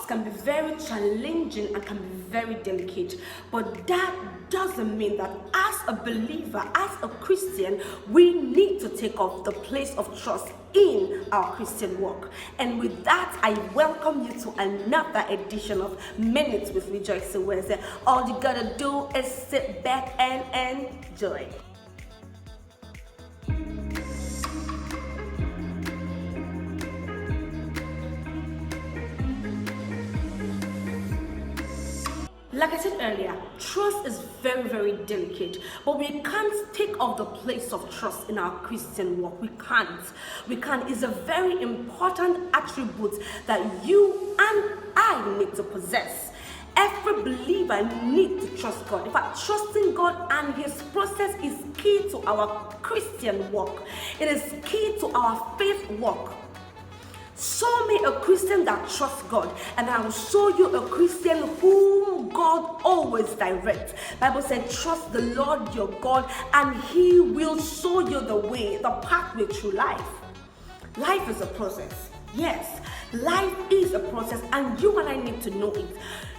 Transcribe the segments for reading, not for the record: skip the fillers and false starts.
trust can be very challenging and can be very delicate, but that doesn't mean that as a believer, as a Christian, we need to take off the place of trust in our Christian walk. And with that, I welcome you to another edition of Minutes with Rejoicing Wednesday. All you gotta do is sit back and enjoy. Like I said earlier, trust is very, very delicate, but we can't take off the place of trust in our Christian walk. We can't. It's a very important attribute that you and I need to possess. Every believer needs to trust God. In fact, trusting God and His process is key to our Christian walk. It is key to our faith walk. Show me a Christian that trusts God, and I will show you a Christian whom God always directs. Bible said, trust the Lord your God, and He will show you the way, the pathway through life. Life is a process. Yes, life is a process, and you and I need to know it.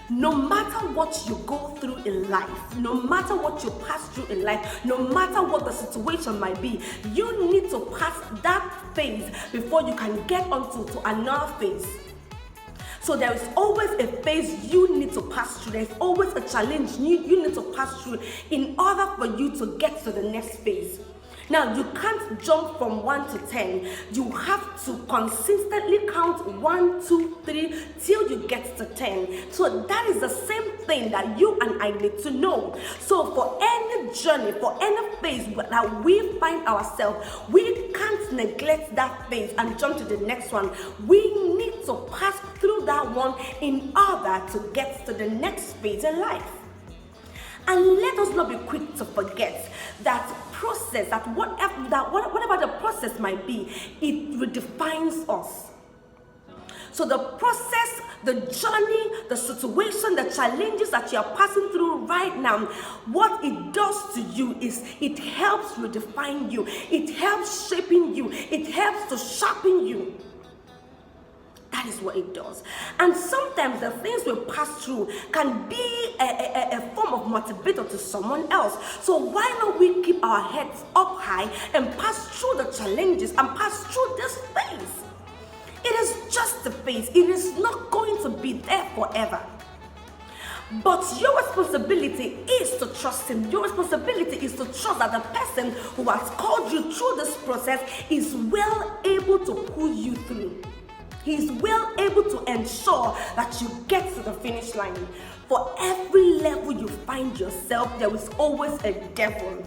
No matter what you go through in life, no matter what you pass through in life, no matter what the situation might be, you need to pass that phase before you can get onto another phase. So there is always a phase you need to pass through. There's always a challenge you need to pass through in order for you to get to the next phase. Now, you can't jump from 1 to 10. You have to consistently count 1, 2, 3 till you get to 10. So that is the same thing that you and I need to know. So for any journey, for any phase that we find ourselves, we can't neglect that phase and jump to the next one. We need to pass through that one in order to get to the next phase in life. And let us not be quick to forget that process, that whatever the process might be, it redefines us. So the process, the journey, the situation, the challenges that you are passing through right now, what it does to you is it helps redefine you. It helps shaping you. It helps to sharpen you. That is what it does. And sometimes the things we pass through can be a form of motivator to someone else. So why not we keep our heads up high and pass through the challenges and pass through this phase? It is just a phase. It is not going to be there forever. But your responsibility is to trust Him. Your responsibility is to trust that the person who has called you through this process is well able to pull you through. He's well able to ensure that you get to the finish line. For every level you find yourself, there is always a devil.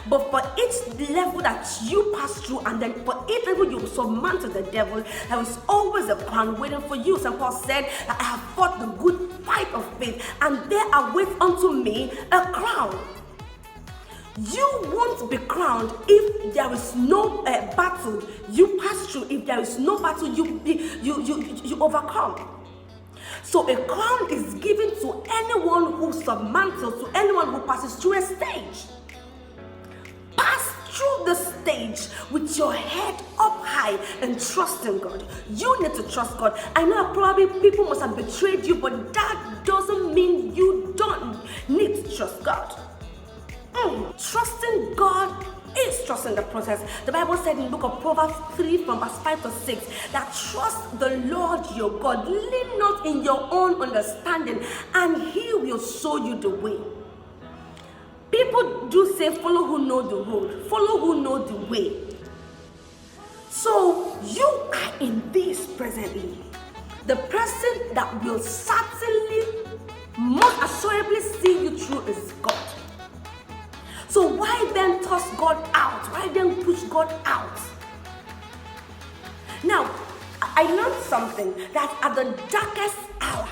But for each level that you pass through, and then for each level you surmount to the devil, there is always a crown waiting for you. St. Paul said that I have fought the good fight of faith, and there awaits unto me a crown. You won't be crowned if there is no battle you pass through. If there is no battle you overcome. So a crown is given to anyone who surmounts, to anyone who passes through a stage. Pass through the stage with your head up high and trust in God. You need to trust God. I know probably people must have betrayed you, but that doesn't mean you don't need to trust God. Trusting God is trusting the process. The Bible said in the book of Proverbs 3 from verse 5 to 6 that trust the Lord your God, lean not in your own understanding, and He will show you the way. People do say follow who know the road, follow who know the way. So you are in this presently. The person that will certainly, most assuredly see you through is God. So why then toss God out? Why then push God out? Now, I learned something that at the darkest hour,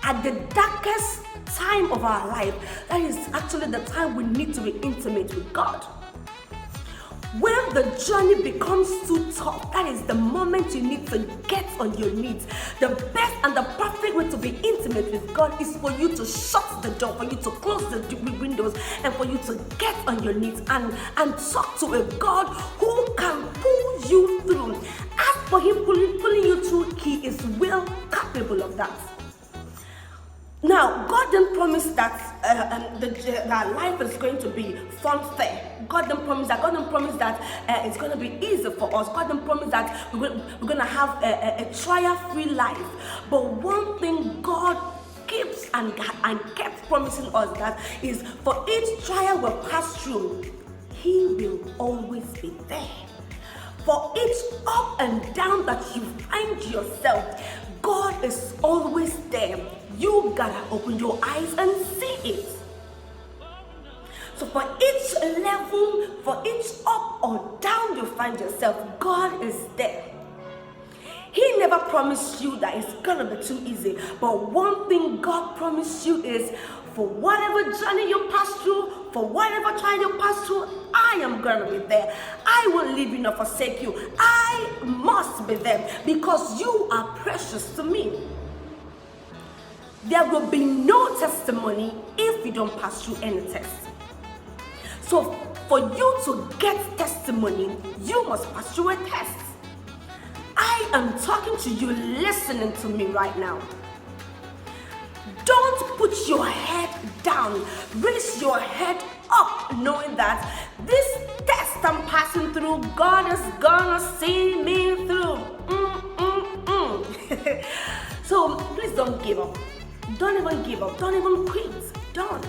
at the darkest time of our life, that is actually the time we need to be intimate with God. When the journey becomes too tough, that is the moment you need to get on your knees. The best and the perfect way to be intimate with God is for you to shut the door, for you to close the windows, and for you to get on your knees and talk to a God who can pull you through. As for Him pulling you through, He is well capable. capable of that. Now, God didn't promise that that life is going to be fun fair. God didn't promise that. God didn't promise that it's going to be easy for us. God didn't promise that we're going to have a trial-free life. But one thing God keeps and kept promising us that is, for each trial we pass through, He will always be there. For each up and down that you find yourself, God is always there. You gotta open your eyes and see it. So for each level, for each up or down you find yourself, God is there. He never promised you that it's gonna be too easy. But one thing God promised you is, for whatever journey you pass through, for whatever trial you pass through, I am gonna be there. I won't leave you nor forsake you. I must be there because you are precious to me. There will be no testimony if you don't pass through any test. So for you to get testimony, you must pass through a test. I am talking to you, listening to me right now. Don't put your head down. Raise your head up, knowing that this test I'm passing through, God is gonna see me through. So please don't give up. Don't even give up. Don't even quit. Don't.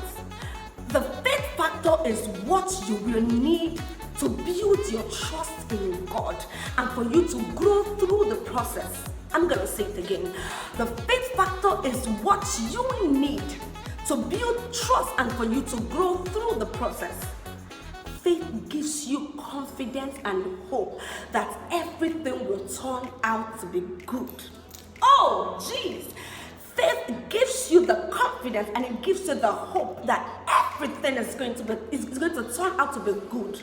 The faith factor is what you will need to build your trust in God and for you to grow through the process. I'm going to say it again. The faith factor is what you need to build trust and for you to grow through the process. Faith gives you confidence and hope that everything will turn out to be good. Oh, jeez. Faith gives you the confidence and it gives you the hope that everything is going to turn out to be good.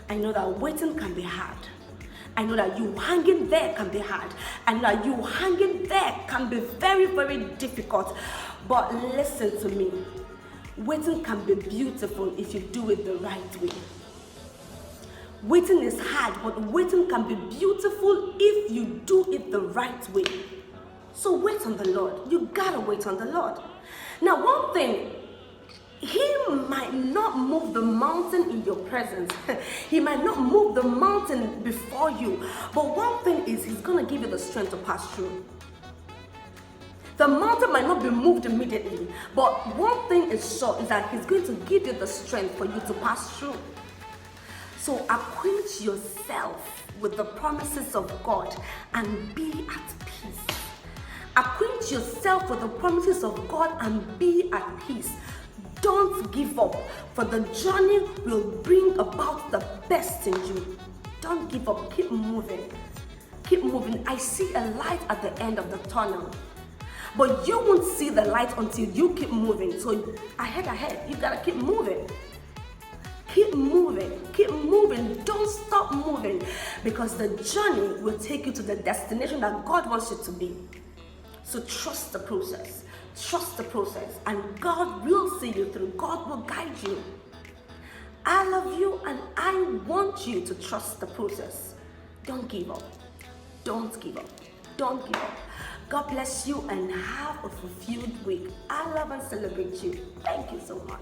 I know that waiting can be hard. I know that you hanging there can be hard. I know that you hanging there can be very, very difficult. But listen to me. Waiting can be beautiful if you do it the right way. Waiting is hard, but waiting can be beautiful if you do it the right way. So wait on the Lord. You gotta wait on the Lord. Now, one thing, He might not move the mountain in your presence. He might not move the mountain before you. But one thing is, He's gonna give you the strength to pass through. The mountain might not be moved immediately, but one thing is sure is that He's going to give you the strength for you to pass through. So acquaint yourself with the promises of God and be at peace. Acquaint yourself with the promises of God and be at peace. Don't give up, for the journey will bring about the best in you. Don't give up. Keep moving. Keep moving. I see a light at the end of the tunnel. But you won't see the light until you keep moving. So ahead. You gotta keep moving. Keep moving. Keep moving. Don't stop moving, because the journey will take you to the destination that God wants you to be. So trust the process. Trust the process, and God will see you through. God will guide you. I love you, and I want you to trust the process. Don't give up. Don't give up. Don't give up. God bless you and have a fulfilled week. I love and celebrate you. Thank you so much.